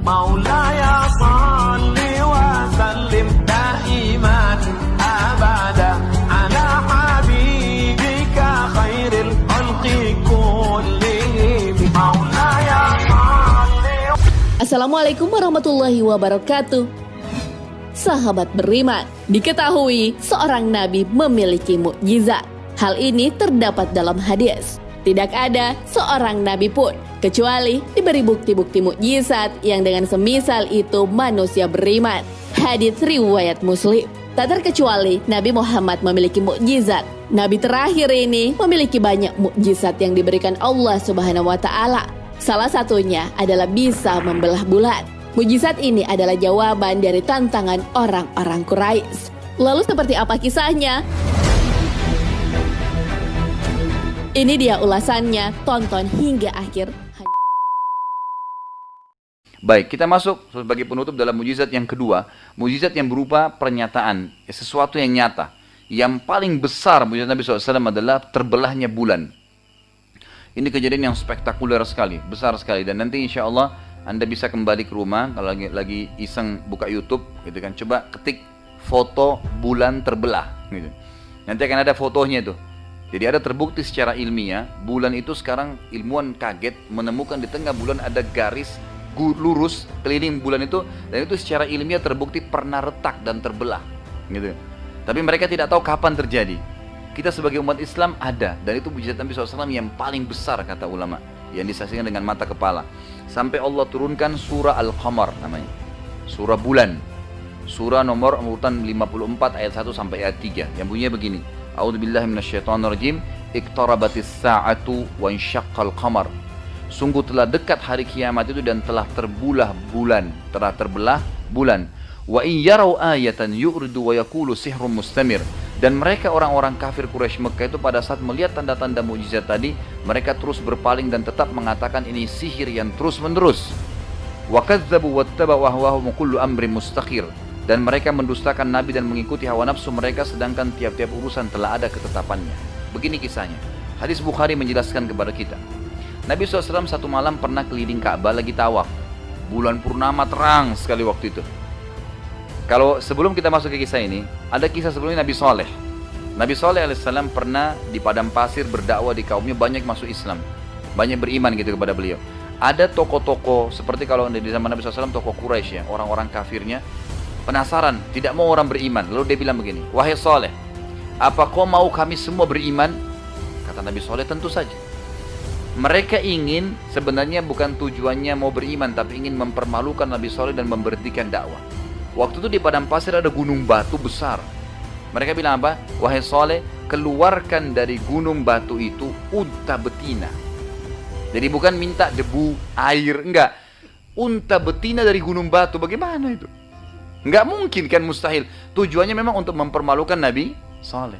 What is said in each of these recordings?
Maulaya salli wa sallim daiman abada ala habibika khairil khalqi kullihim. Maulaya salli. Assalamualaikum warahmatullahi wabarakatuh. Sahabat beriman, diketahui seorang nabi memiliki mukjizat. Hal ini terdapat dalam hadis. Tidak ada seorang nabi pun kecuali diberi bukti-bukti mukjizat yang dengan semisal itu manusia beriman. Hadis riwayat Muslim. Tak terkecuali Nabi Muhammad memiliki mukjizat. Nabi terakhir ini memiliki banyak mukjizat yang diberikan Allah Subhanahu wa taala. Salah satunya adalah bisa membelah bulan. Mukjizat ini adalah jawaban dari tantangan orang-orang Quraisy. Lalu seperti apa kisahnya? Ini dia ulasannya, tonton hingga akhir. Baik, kita masuk sebagai penutup dalam mukjizat yang kedua. Mukjizat yang berupa pernyataan, sesuatu yang nyata. Yang paling besar mukjizat Nabi SAW adalah terbelahnya bulan. Ini kejadian yang spektakuler sekali, besar sekali. Dan nanti insya Allah Anda bisa kembali ke rumah, kalau lagi iseng buka YouTube, gitu kan, coba ketik foto bulan terbelah. Gitu. Nanti akan ada fotonya itu. Jadi ada terbukti secara ilmiah, bulan itu sekarang ilmuwan kaget menemukan di tengah bulan ada garis lurus keliling bulan itu, dan itu secara ilmiah terbukti pernah retak dan terbelah. Gitu. Tapi mereka tidak tahu kapan terjadi. Kita sebagai umat Islam ada, dan itu mukjizat Nabi SAW yang paling besar kata ulama, yang disaksikan dengan mata kepala. Sampai Allah turunkan surah Al-Qamar namanya, surah bulan, surah nomor urutan 54 ayat 1 sampai ayat 3 yang bunyinya begini. A'udzubillahi minasyaitonirrajim. Iqtarabatis sa'atu wa insyaqqal qamar. Sungguh telah dekat hari kiamat itu dan telah terbelah bulan. Wa in yarau ayatan yu'ridu wa yaqulu sihrun mustamir. Dan mereka orang-orang kafir Quraisy Mekah itu pada saat melihat tanda-tanda mukjizat tadi, mereka terus berpaling dan tetap mengatakan ini sihir yang terus-menerus. Wa kadzdzabu wattaba'u ahwahum kullu amrin mustaqir. Dan mereka mendustakan Nabi dan mengikuti hawa nafsu mereka, sedangkan tiap-tiap urusan telah ada ketetapannya. Begini kisahnya. Hadis Bukhari menjelaskan kepada kita. Nabi SAW satu malam pernah keliling Ka'bah lagi tawaf. Bulan purnama terang sekali waktu itu. Kalau sebelum kita masuk ke kisah ini, ada kisah sebelumnya Nabi Saleh. Nabi Saleh alaihissalam pernah di padang pasir berdakwah di kaumnya, banyak masuk Islam, banyak beriman gitu kepada beliau. Ada tokoh-tokoh seperti kalau di zaman Nabi SAW, tokoh Quraisy ya, orang-orang kafirnya penasaran, tidak mau orang beriman. Lalu dia bilang begini, wahai Saleh, apa kau mau kami semua beriman? Kata Nabi Saleh, tentu saja. Mereka ingin, sebenarnya bukan tujuannya mau beriman, tapi ingin mempermalukan Nabi Saleh dan memberhentikan dakwah. Waktu itu di padang pasir ada gunung batu besar. Mereka bilang apa? Wahai Saleh, keluarkan dari gunung batu itu unta betina. Jadi bukan minta debu, air, enggak. Unta betina dari gunung batu, bagaimana itu? Enggak mungkin kan, mustahil. Tujuannya memang untuk mempermalukan Nabi Saleh.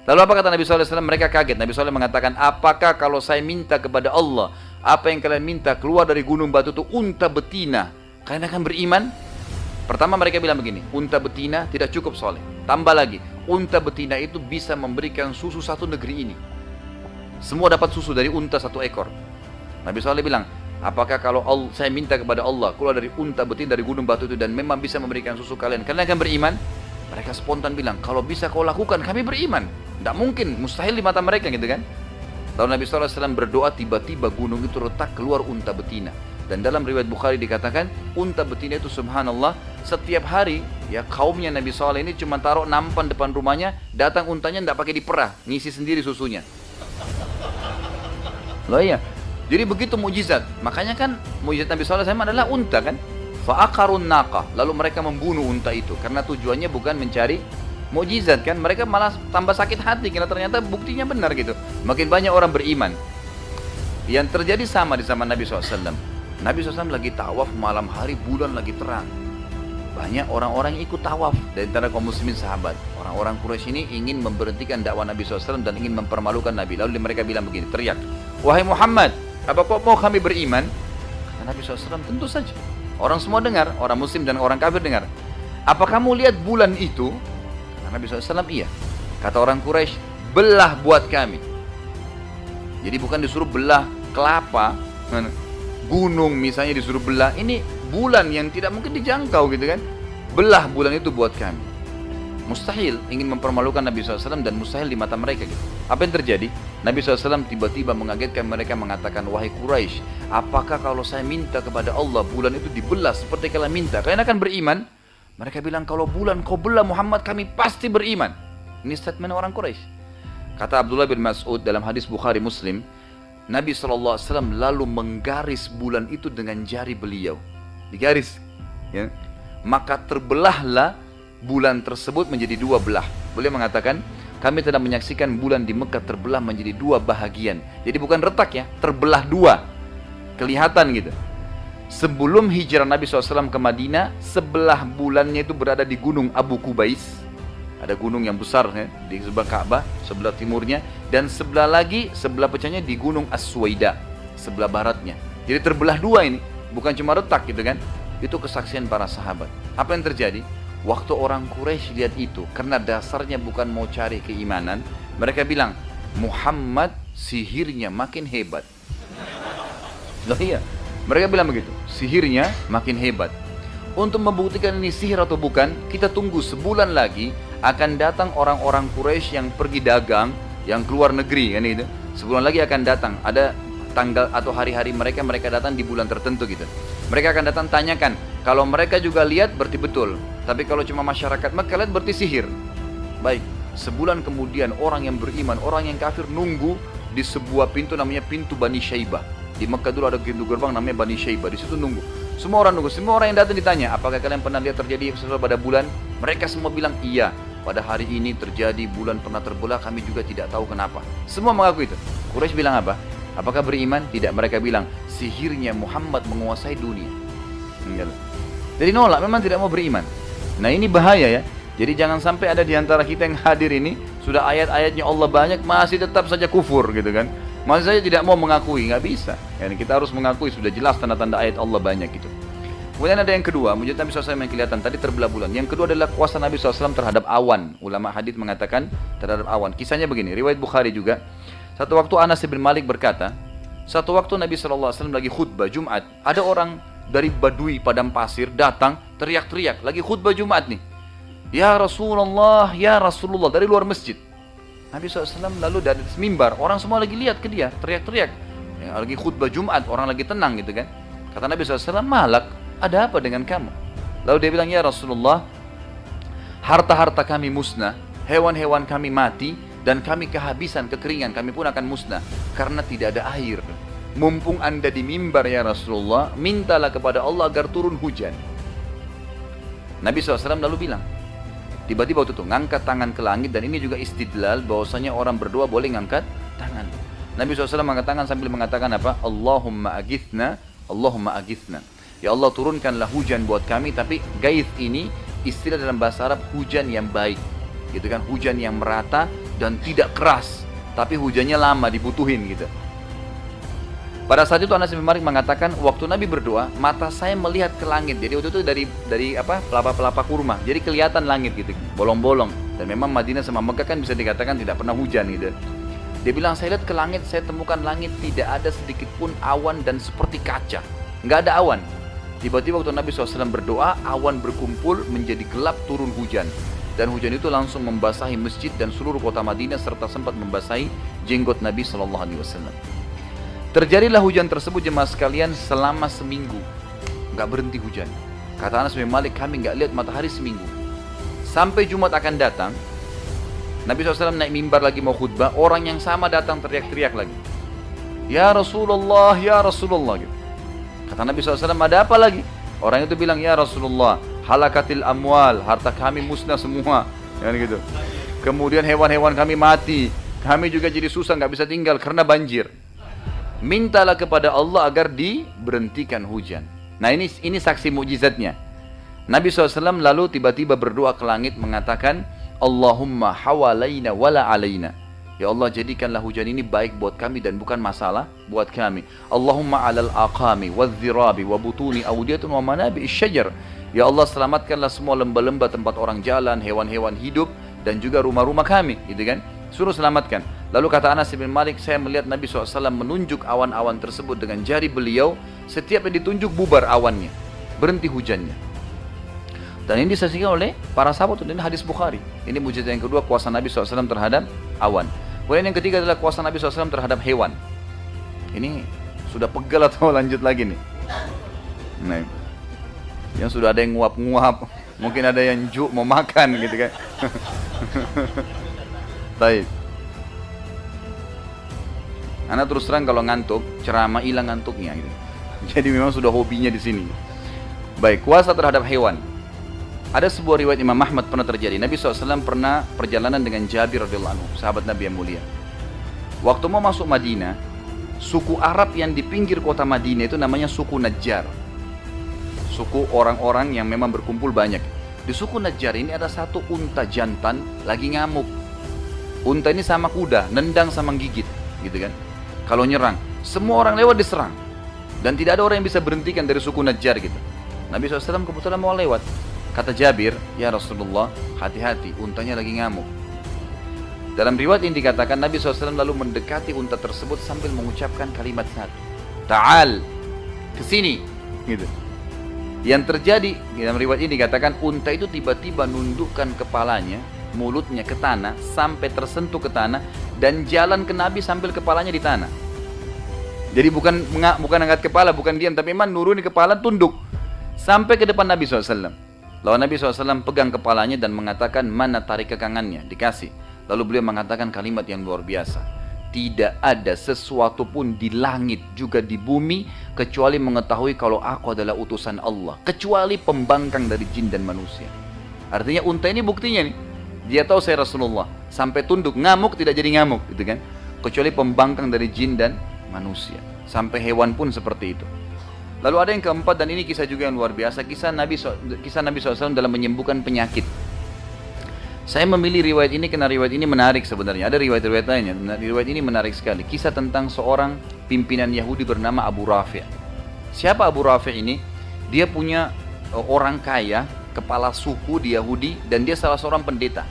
Lalu apa kata Nabi SAW? Mereka kaget. Nabi SAW mengatakan, apakah kalau saya minta kepada Allah, apa yang kalian minta keluar dari gunung batu itu unta betina, kalian akan beriman? Pertama mereka bilang begini, unta betina tidak cukup Saleh. Tambah lagi, unta betina itu bisa memberikan susu satu negeri ini. Semua dapat susu dari unta satu ekor. Nabi SAW bilang, apakah kalau saya minta kepada Allah keluar dari unta betina dari gunung batu itu dan memang bisa memberikan susu kalian akan beriman? Mereka spontan bilang, kalau bisa kau lakukan kami beriman. Tidak mungkin, mustahil di mata mereka gitu kan. Lalu Nabi SAW berdoa, tiba-tiba gunung itu retak, keluar unta betina. Dan dalam riwayat Bukhari dikatakan, unta betina itu subhanallah, setiap hari ya kaumnya Nabi SAW ini cuma taruh nampan depan rumahnya, datang untanya tidak pakai diperah, ngisi sendiri susunya. Loh iya, jadi begitu mukjizat. Makanya kan mukjizat Nabi SAW adalah unta kan. Fa'aqarun naqah, lalu mereka membunuh unta itu karena tujuannya bukan mencari mukjizat kan, mereka malah tambah sakit hati karena ternyata buktinya benar gitu. Makin banyak orang beriman. Yang terjadi sama di zaman Nabi SAW. Nabi SAW lagi tawaf malam hari, bulan lagi terang. Banyak orang-orang yang ikut tawaf dari antara kaum muslimin sahabat. Orang-orang Quraisy ini ingin memberhentikan dakwah Nabi SAW dan ingin mempermalukan Nabi. Lalu mereka bilang begini, teriak, wahai Muhammad, apa kau mau kami beriman? Kata Nabi SAW, tentu saja. Orang semua dengar, orang muslim dan orang kafir dengar. Apa kamu lihat bulan itu? Kata Nabi SAW, iya. Kata orang Quraisy, belah buat kami. Jadi bukan disuruh belah kelapa, gunung misalnya disuruh belah. Ini bulan yang tidak mungkin dijangkau gitu kan. Belah bulan itu buat kami. Mustahil ingin mempermalukan Nabi SAW dan mustahil di mata mereka gitu. Apa yang terjadi? Nabi SAW tiba-tiba mengagetkan mereka mengatakan, wahai Quraisy, apakah kalau saya minta kepada Allah bulan itu dibelah seperti kalian minta, kalian akan beriman? Mereka bilang, kalau bulan kau belah Muhammad kami pasti beriman. Ini statement orang Quraisy. Kata Abdullah bin Mas'ud dalam hadis Bukhari Muslim, Nabi SAW lalu menggaris bulan itu dengan jari beliau. Digaris. Ya. Maka terbelahlah bulan tersebut menjadi dua belah. Beliau mengatakan, kami telah menyaksikan bulan di Mekah terbelah menjadi dua bahagian. Jadi bukan retak ya, terbelah dua. Kelihatan gitu. Sebelum hijrah Nabi SAW ke Madinah, sebelah bulannya itu berada di gunung Abu Kubais. Ada gunung yang besar ya, di sebelah Ka'bah, sebelah timurnya. Dan sebelah lagi, sebelah pecahnya di gunung As-Suwaida, sebelah baratnya. Jadi terbelah dua ini, bukan cuma retak gitu kan. Itu kesaksian para sahabat. Apa yang terjadi? Waktu orang Quraisy lihat itu, karena dasarnya bukan mau cari keimanan, mereka bilang, Muhammad sihirnya makin hebat. Loh iya, mereka bilang begitu, sihirnya makin hebat. Untuk membuktikan ini sihir atau bukan, kita tunggu sebulan lagi akan datang orang-orang Quraisy yang pergi dagang, yang keluar negeri kan itu. Sebulan lagi akan datang, ada tanggal atau hari-hari mereka datang di bulan tertentu gitu. Mereka akan datang tanyakan, kalau mereka juga lihat berarti betul. Tapi kalau cuma masyarakat Mekah lihat berarti sihir. Baik, sebulan kemudian orang yang beriman, orang yang kafir nunggu di sebuah pintu namanya pintu Bani Syaibah. Di Mekah dulu ada pintu gerbang namanya Bani Syaibah, di situ nunggu. Semua orang nunggu, semua orang yang datang ditanya, apakah kalian pernah lihat terjadi sesuatu pada bulan? Mereka semua bilang iya. Pada hari ini terjadi, bulan pernah terbelah, kami juga tidak tahu kenapa. Semua mengaku itu. Quraisy bilang apa? Apakah beriman? Tidak, mereka bilang sihirnya Muhammad menguasai dunia. Enggak. Jadi nolak, memang tidak mau beriman. Nah ini bahaya ya. Jadi jangan sampai ada di antara kita yang hadir ini sudah ayat-ayatnya Allah banyak masih tetap saja kufur gitu kan. Masih saja tidak mau mengakui, nggak bisa. Yani kita harus mengakui, sudah jelas tanda-tanda ayat Allah banyak gitu. Kemudian ada yang kedua, mujizat Nabi SAW yang kelihatan tadi terbelah bulan. Yang kedua adalah kuasa Nabi SAW terhadap awan. Ulama hadis mengatakan terhadap awan. Kisahnya begini, riwayat Bukhari juga. Satu waktu Anas bin Malik berkata, satu waktu Nabi SAW lagi khutbah Jumat, ada orang dari Badui padang pasir datang teriak-teriak, lagi khutbah Jumat nih. Ya Rasulullah, ya Rasulullah, dari luar masjid. Nabi SAW lalu dari mimbar, orang semua lagi lihat ke dia, teriak-teriak. Ya, lagi khutbah Jumat, orang lagi tenang gitu kan. Kata Nabi SAW, Malak, ada apa dengan kamu? Lalu dia bilang, ya Rasulullah, harta-harta kami musnah, hewan-hewan kami mati, dan kami kehabisan, kekeringan, kami pun akan musnah karena tidak ada air. Mumpung anda di mimbar ya Rasulullah, mintalah kepada Allah agar turun hujan. Nabi SAW lalu bilang, tiba-tiba waktu itu ngangkat tangan ke langit, dan ini juga istidlal bahwasanya orang berdoa boleh ngangkat tangan. Nabi SAW mengangkat tangan sambil mengatakan apa? Allahumma agithna, Allahumma agithna. Ya Allah turunkanlah hujan buat kami, tapi gaith ini istilah dalam bahasa Arab hujan yang baik. Gitu kan, hujan yang merata dan tidak keras, tapi hujannya lama dibutuhin gitu. Pada saat itu Anas bin Malik mengatakan, waktu Nabi berdoa, mata saya melihat ke langit. Jadi waktu itu dari apa? Pelapa-pelapa kurma. Jadi kelihatan langit gitu, bolong-bolong. Dan memang Madinah sama Mekah kan bisa dikatakan tidak pernah hujan gitu. Dia bilang, saya lihat ke langit, saya temukan langit tidak ada sedikit pun awan dan seperti kaca. Nggak ada awan. Tiba-tiba waktu Nabi SAW berdoa, awan berkumpul menjadi gelap, turun hujan. Dan hujan itu langsung membasahi masjid dan seluruh kota Madinah serta sempat membasahi jenggot Nabi SAW. Terjadilah hujan tersebut jemaah sekalian selama seminggu. Nggak berhenti hujan. Kata Anas bin Malik, kami nggak lihat matahari seminggu. Sampai Jumat akan datang, Nabi SAW naik mimbar lagi mau khutbah, orang yang sama datang teriak-teriak lagi. Ya Rasulullah, ya Rasulullah gitu. Kata Nabi SAW, ada apa lagi? Orang itu bilang, ya Rasulullah, halakatil amwal, harta kami musnah semua. Gitu. Kemudian hewan-hewan kami mati, kami juga jadi susah, nggak bisa tinggal karena banjir. Mintalah kepada Allah agar diberhentikan hujan. Nah ini saksi mukjizatnya. Nabi SAW lalu tiba-tiba berdoa ke langit mengatakan, Allahumma hawalaina wala alaina. Ya Allah, jadikanlah hujan ini baik buat kami dan bukan masalah buat kami. Allahumma alal aqami wadh-dhirabi wa butuni awdiyatun wa manabi'is syajar. Ya Allah, selamatkanlah semua lembah-lembah tempat orang jalan, hewan-hewan hidup, dan juga rumah-rumah kami, gitu kan? Suruh selamatkan. Lalu kata Anas bin Malik, saya melihat Nabi SAW menunjuk awan-awan tersebut dengan jari beliau. Setiap yang ditunjuk bubar awannya. berhenti hujannya. Dan ini disaksikan oleh para sahabat, ini hadis Bukhari. Ini mujizat yang kedua, kuasa Nabi SAW terhadap awan. Kemudian yang ketiga adalah kuasa Nabi SAW terhadap hewan. Ini sudah pegal atau lanjut lagi nih? Nah, yang sudah ada yang nguap-nguap, mungkin ada yang mau makan gitu kan. Baik. Anak terus terang kalau ngantuk, ceramah hilang ngantuknya gitu. Jadi memang sudah hobinya di sini. Baik, kuasa terhadap hewan. Ada sebuah riwayat Imam Ahmad pernah terjadi. Nabi SAW pernah perjalanan dengan Jabir radhiyallahu anhu, sahabat Nabi yang mulia. Waktu mau masuk Madinah, suku Arab yang di pinggir kota Madinah itu namanya suku Najjar. Suku orang-orang yang memang berkumpul banyak. Di suku Najjar ini ada satu unta jantan lagi ngamuk. Unta ini sama kuda, nendang sama gigit, gitu kan. Kalau nyerang, semua orang lewat diserang. Dan tidak ada orang yang bisa berhentikan dari suku Najjar gitu. Nabi SAW kebetulan mau lewat. Kata Jabir, ya Rasulullah, hati-hati, untanya lagi ngamuk. Dalam riwayat ini dikatakan Nabi SAW lalu mendekati unta tersebut sambil mengucapkan kalimat satu. Ta'al, kesini. Gitu. Yang terjadi, dalam riwayat ini dikatakan unta itu tiba-tiba nundukkan kepalanya, mulutnya ke tanah, sampai tersentuh ke tanah, dan jalan ke Nabi sambil kepalanya di tanah. Jadi bukan angkat kepala, bukan diam, tapi memang nuruni kepala, tunduk. Sampai ke depan Nabi SAW. Lalu Nabi SAW pegang kepalanya dan mengatakan, mana tarik kekangannya, dikasih. Lalu beliau mengatakan kalimat yang luar biasa. Tidak ada sesuatu pun di langit juga di bumi kecuali mengetahui kalau aku adalah utusan Allah. Kecuali pembangkang dari jin dan manusia. Artinya unta ini buktinya nih. Dia tahu saya Rasulullah. Sampai tunduk, ngamuk tidak jadi ngamuk, gitu kan? Kecuali pembangkang dari jin dan manusia. Sampai hewan pun seperti itu. Lalu ada yang keempat, dan ini kisah juga yang luar biasa, kisah Nabi SAW dalam menyembuhkan penyakit. Saya memilih riwayat ini karena riwayat ini menarik sebenarnya. Ada riwayat-riwayat lainnya, riwayat ini menarik sekali. Kisah tentang seorang pimpinan Yahudi bernama Abu Rafi'. Siapa Abu Rafi' ini? Dia punya orang kaya, kepala suku di Yahudi, dan dia salah seorang pendeta.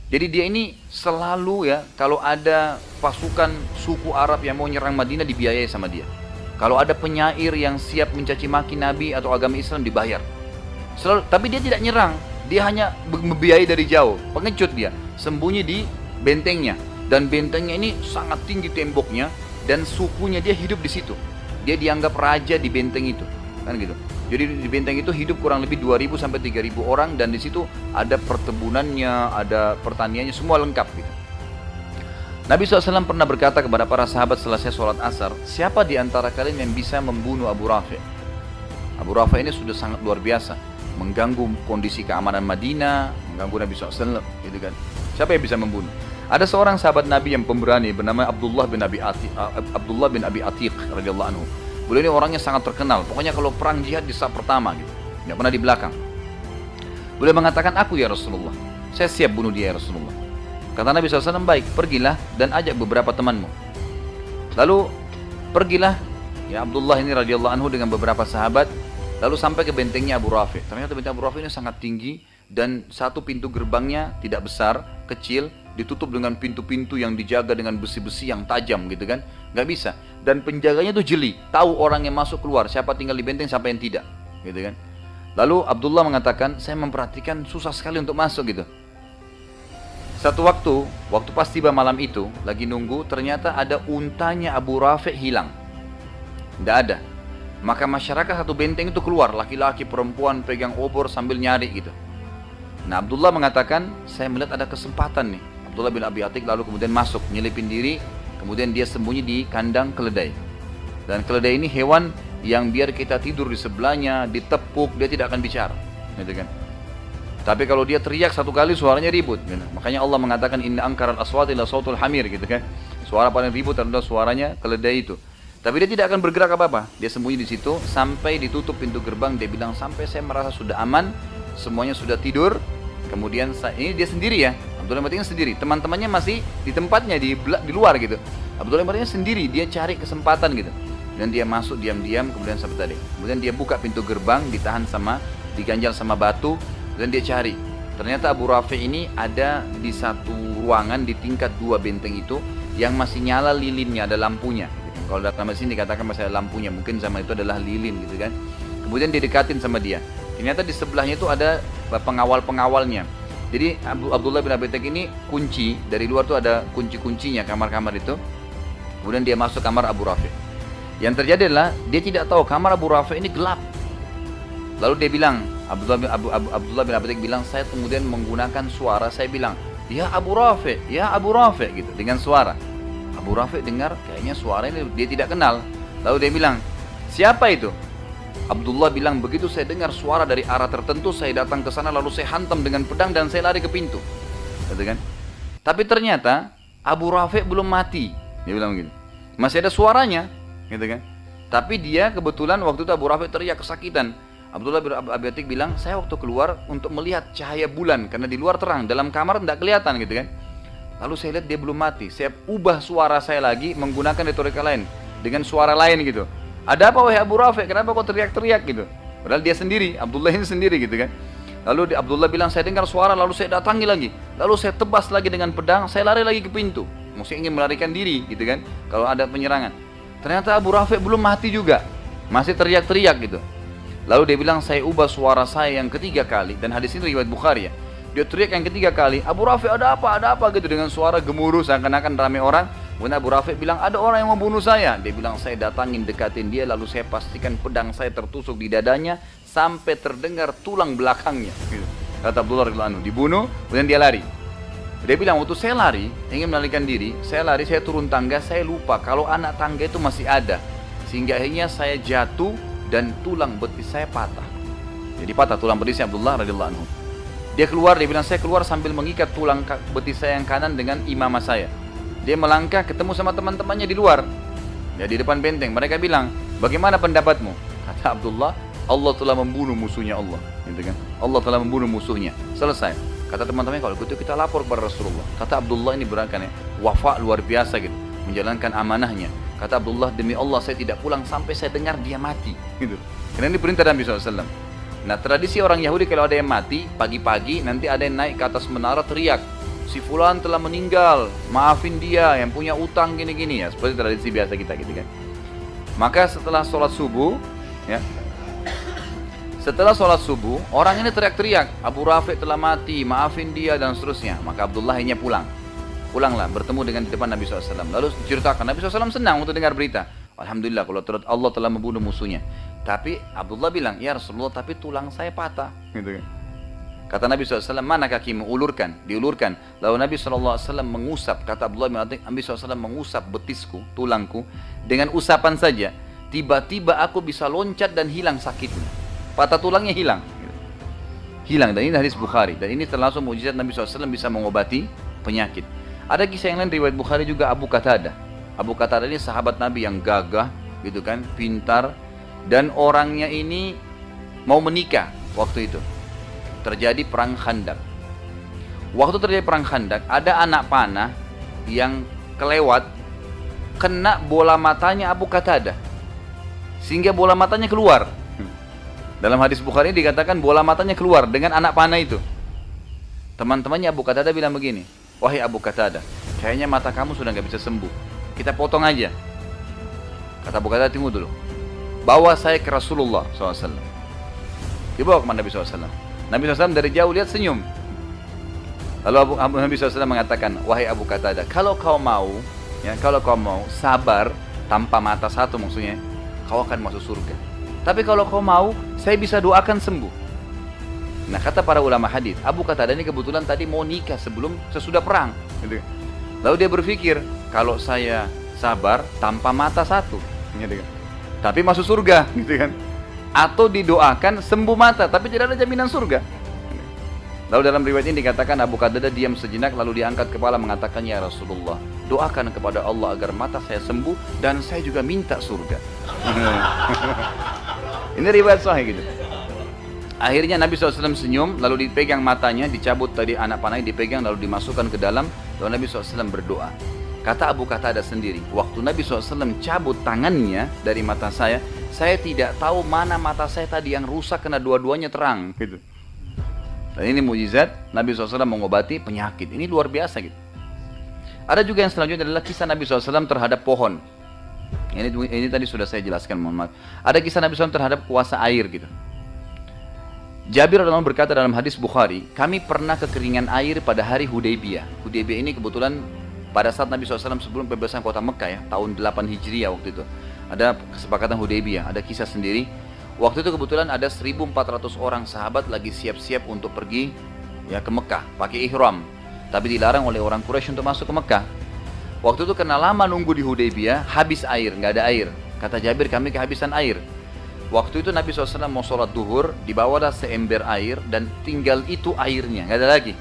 Jadi dia ini selalu ya, kalau ada pasukan suku Arab yang mau nyerang Madinah dibiayai sama dia. Kalau ada penyair yang siap mencaci maki Nabi atau agama Islam dibayar. Selalu, tapi dia tidak nyerang, dia hanya membiayai dari jauh. Pengecut dia, sembunyi di bentengnya, dan bentengnya ini sangat tinggi temboknya, dan sukunya dia hidup di situ. Dia dianggap raja di benteng itu, kan gitu. Jadi di benteng itu hidup kurang lebih 2.000 sampai 3.000 orang, dan di situ ada pertebunannya, ada pertaniannya, semua lengkap gitu. Nabi SAW pernah berkata kepada para sahabat selesai sholat asar, siapa di antara kalian yang bisa membunuh Abu Rafi'? Abu Rafi' ini sudah sangat luar biasa, mengganggu kondisi keamanan Madinah, mengganggu Nabi SAW, gitu kan. Siapa yang bisa membunuh? Ada seorang sahabat Nabi yang pemberani bernama Abdullah bin Abi Atiq radhiyallahu anhu. Beliau ini orangnya sangat terkenal. Pokoknya kalau perang jihad di saat pertama gitu, nggak pernah di belakang. Beliau mengatakan, aku ya Rasulullah, saya siap bunuh dia ya Rasulullah. Kata Nabi SAW, baik, pergilah dan ajak beberapa temanmu. Lalu pergilah ya Abdullah ini radhiyallahu anhu dengan beberapa sahabat, lalu sampai ke bentengnya Abu Rafi'. Ternyata benteng Abu Rafi' ini sangat tinggi, dan satu pintu gerbangnya tidak besar, kecil, ditutup dengan pintu-pintu yang dijaga dengan besi-besi yang tajam gitu kan, nggak bisa. Dan penjaganya itu jeli, tahu orang yang masuk keluar, siapa tinggal di benteng, siapa yang tidak, gitu kan. Lalu Abdullah mengatakan, saya memperhatikan susah sekali untuk masuk gitu. Satu waktu pas tiba malam itu, lagi nunggu, ternyata ada untanya Abu Rafi' hilang. Tidak ada. Maka masyarakat satu benteng itu keluar, laki-laki, perempuan, pegang obor sambil nyari gitu. Nah Abdullah mengatakan, saya melihat ada kesempatan nih. Abdullah bin Abi Atiq lalu kemudian masuk, nyelipin diri, kemudian dia sembunyi di kandang keledai. Dan keledai ini hewan yang biar kita tidur di sebelahnya, ditepuk, dia tidak akan bicara, gitu kan. Tapi kalau dia teriak satu kali suaranya ribut, gitu. Makanya Allah mengatakan inna angkaral aswati la sautul hamir, gitu kan. Suara paling ribut adalah suaranya keledai itu. Tapi dia tidak akan bergerak apa-apa. Dia sembunyi di situ sampai ditutup pintu gerbang. Dia bilang sampai saya merasa sudah aman, semuanya sudah tidur. Kemudian ini dia sendiri ya. Abdullah bin Atiq sendiri. Teman-temannya masih di tempatnya di luar gitu. Abdullah bin Atiq sendiri, dia cari kesempatan gitu. Dan dia masuk diam-diam, kemudian sampai tadi. Kemudian dia buka pintu gerbang, diganjal sama batu. Dan dia cari, ternyata Abu Rafi' ini ada di satu ruangan di tingkat 2 benteng itu yang masih nyala lilinnya, ada lampunya. Kalau dalam sini dikatakan masih ada lampunya, mungkin zaman itu adalah lilin gitu kan. Kemudian didekatin sama dia. Ternyata di sebelahnya itu ada pengawal-pengawalnya. Jadi Abdullah bin Abi Taq ini kunci, dari luar tuh ada kunci-kuncinya kamar-kamar itu. Kemudian dia masuk kamar Abu Rafi. Yang terjadi adalah dia tidak tahu kamar Abu Rafi ini gelap. Lalu dia bilang, Abdullah bin Abi Taq bilang, saya kemudian menggunakan suara, saya bilang, ya Abu Rafi, ya Abu Rafi, gitu, dengan suara. Abu Rafi dengar kayaknya suara ini dia tidak kenal. Lalu dia bilang, siapa itu? Abdullah bilang, begitu saya dengar suara dari arah tertentu, saya datang ke sana lalu saya hantam dengan pedang dan saya lari ke pintu. Gitu kan? Tapi ternyata Abu Rafi belum mati. Dia bilang begini, masih ada suaranya, gitu kan? Tapi dia kebetulan waktu itu Abu Rafi teriak kesakitan. Abdullah bin Abi Taq bilang, saya waktu keluar untuk melihat cahaya bulan karena di luar terang, dalam kamar tidak kelihatan, gitu kan? Lalu saya lihat dia belum mati. Saya ubah suara saya lagi menggunakan retorika lain dengan suara lain gitu. Ada apa wahai Abu Rafi? Kenapa kau teriak-teriak gitu? Padahal dia sendiri, Abdullah ini sendiri gitu kan. Lalu Abdullah bilang, saya dengar suara lalu saya datangi lagi. Lalu saya tebas lagi dengan pedang, saya lari lagi ke pintu. Mesti ingin melarikan diri gitu kan, kalau ada penyerangan. Ternyata Abu Rafi belum mati juga, masih teriak-teriak gitu. Lalu dia bilang, saya ubah suara saya yang ketiga kali, dan hadis ini riwayat Bukhari ya. Dia teriak yang ketiga kali, Abu Rafi ada apa gitu, dengan suara gemuruh seakan-akan ramai orang. Kemudian Abu Rafi bilang, ada orang yang membunuh saya. Dia bilang, saya datangin dekatin dia, lalu saya pastikan pedang saya tertusuk di dadanya sampai terdengar tulang belakangnya. Gitu. Kata Abdullah radhiyallahu anhu, dibunuh, kemudian dia lari. Dia bilang, waktu saya lari, ingin melarikan diri, saya turun tangga, saya lupa kalau anak tangga itu masih ada. Sehingga akhirnya saya jatuh dan tulang betis saya patah. Jadi patah tulang betisnya Abdullah radhiyallahu anhu. Dia keluar, dia bilang, saya keluar sambil mengikat tulang betis saya yang kanan dengan imamah saya. Dia melangkah ketemu sama teman-temannya di luar, ya, di depan benteng. Mereka bilang, bagaimana pendapatmu? Kata Abdullah, Allah telah membunuh musuhnya Allah, gitu kan? Allah telah membunuh musuhnya. Selesai. Kata teman-temannya, kalau gitu kita lapor kepada Rasulullah. Kata Abdullah ini berangkat ya, wafa luar biasa gitu, menjalankan amanahnya. Kata Abdullah, demi Allah saya tidak pulang sampai saya dengar dia mati, gitu. Karena ini perintah Nabi SAW. Nah, tradisi orang Yahudi kalau ada yang mati, pagi-pagi nanti ada yang naik ke atas menara teriak, si fulan telah meninggal, maafin dia yang punya utang gini-gini ya, seperti tradisi biasa kita gitu kan. Maka setelah sholat subuh, ya, setelah sholat subuh, orang ini teriak-teriak, Abu Rafi telah mati, maafin dia dan seterusnya. Maka Abdullah akhirnya pulanglah, bertemu dengan di depan Nabi SAW. Lalu diceritakan, Nabi SAW senang untuk dengar berita. Alhamdulillah kalau Allah telah membunuh musuhnya. Tapi Abdullah bilang, ya Rasulullah, tapi tulang saya patah, gitu kan. Kata Nabi SAW, mana kakimu? Diulurkan. Lalu Nabi SAW mengusap, kata Abdullah bin Abi, Nabi SAW mengusap betisku, tulangku, dengan usapan saja. Tiba-tiba aku bisa loncat dan hilang sakitnya. Patah tulangnya hilang. Dan ini hadis Bukhari. Dan ini termasuk mukjizat Nabi SAW bisa mengobati penyakit. Ada kisah yang lain riwayat Bukhari juga, Abu Qatadah. Abu Qatadah ini sahabat Nabi yang gagah, gitu kan, pintar. Dan orangnya ini mau menikah waktu itu. Terjadi perang Khandaq. Waktu terjadi perang Khandaq, ada anak panah yang kelewat, kena bola matanya Abu Qatadah, sehingga bola matanya keluar. Dalam hadis Bukhari dikatakan bola matanya keluar dengan anak panah itu. Teman-temannya Abu Qatadah bilang begini, wahai Abu Qatadah, kayaknya mata kamu sudah nggak bisa sembuh, kita potong aja. Kata Abu Qatadah, tunggu dulu, bawa saya ke Rasulullah SAW. Dibawa ke Nabi SAW. Nabi SAW dari jauh lihat senyum. Lalu Nabi SAW mengatakan, wahai Abu Qatadah, kalau kau mau sabar tanpa mata satu maksudnya, kau akan masuk surga. Tapi kalau kau mau, saya bisa doakan sembuh. Nah, kata para ulama hadis, Abu Qatadah ini kebetulan tadi mau nikah sesudah perang. Gitu. Lalu dia berpikir, kalau saya sabar tanpa mata satu, gitu kan, tapi masuk surga, gitu kan? Atau didoakan sembuh mata, tapi tidak ada jaminan surga. Lalu dalam riwayat ini dikatakan Abu Qatadah diam sejenak, lalu diangkat kepala mengatakan, ya Rasulullah, doakan kepada Allah agar mata saya sembuh dan saya juga minta surga. Ini riwayat sahih gitu. Akhirnya Nabi SAW senyum, lalu dipegang matanya, dicabut tadi anak panahnya, dipegang lalu dimasukkan ke dalam, lalu Nabi SAW berdoa. Kata Abu Qatadah sendiri, waktu Nabi SAW cabut tangannya dari mata saya tidak tahu mana mata saya tadi yang rusak karena dua-duanya terang gitu. Dan ini mukjizat Nabi SAW mengobati penyakit. Ini luar biasa gitu. Ada juga yang selanjutnya adalah kisah Nabi SAW terhadap pohon. Ini tadi sudah saya jelaskan, mohon maaf. Ada kisah Nabi SAW terhadap kuasa air gitu. Jabir radhiyallahu anhu berkata dalam hadis Bukhari, kami pernah kekeringan air pada hari Hudaybiyah. Hudaybiyah ini kebetulan pada saat Nabi SAW sebelum pembebasan kota Mekah ya, tahun 8 Hijriah waktu itu. Ada kesepakatan Hudaybiyah, ada kisah sendiri. Waktu itu kebetulan ada 1.400 orang sahabat lagi siap-siap untuk pergi ya ke Mekah, pakai ihram. Tapi dilarang oleh orang Quraisy untuk masuk ke Mekah. Waktu itu karena lama nunggu di Hudaybiyah, habis air, nggak ada air. Kata Jabir, kami kehabisan air. Waktu itu Nabi SAW mau sholat duhur, dibawalah seember air dan tinggal itu airnya, nggak ada lagi.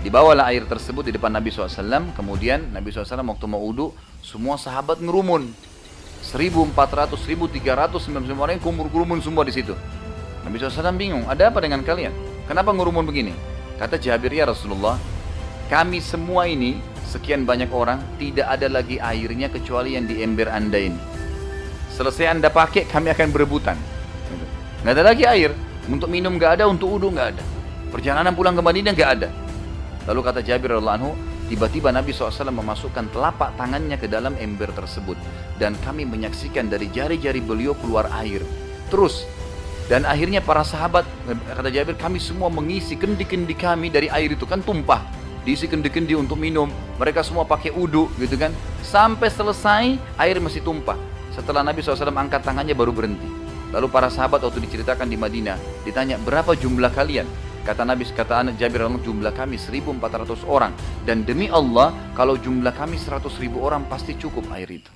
Dibawalah air tersebut di depan Nabi SAW, kemudian Nabi SAW waktu mau wudu, semua sahabat ngerumun. 1.400, 1.399 orang kumpul-kumpul semua di situ. Nabi SAW bingung, ada apa dengan kalian? Kenapa ngerumun begini? Kata Jabir, ya Rasulullah, kami semua ini, sekian banyak orang, tidak ada lagi airnya kecuali yang di ember anda ini. Selesai anda pakai, kami akan berebutan. Nggak ada lagi air. Untuk minum nggak ada, untuk wudu nggak ada. Perjalanan pulang ke Madinah nggak ada. Lalu kata Jabir radhiyallahu anhu, tiba-tiba Nabi SAW memasukkan telapak tangannya ke dalam ember tersebut. Dan kami menyaksikan dari jari-jari beliau keluar air. Terus, dan akhirnya para sahabat, kata Jabir, kami semua mengisi kendi-kendi kami dari air itu, kan tumpah. Diisi kendi-kendi untuk minum, mereka semua pakai wudu gitu kan. Sampai selesai, air masih tumpah. Setelah Nabi SAW angkat tangannya baru berhenti. Lalu para sahabat waktu diceritakan di Madinah, ditanya, berapa jumlah kalian? Kata Nabi, kata anak Jabir, jumlah kami 1.400 orang. Dan demi Allah, kalau jumlah kami 100.000 orang pasti cukup air itu.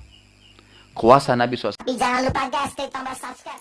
Kuasa Nabi SAW. Jangan lupa guys, klik tombol subscribe.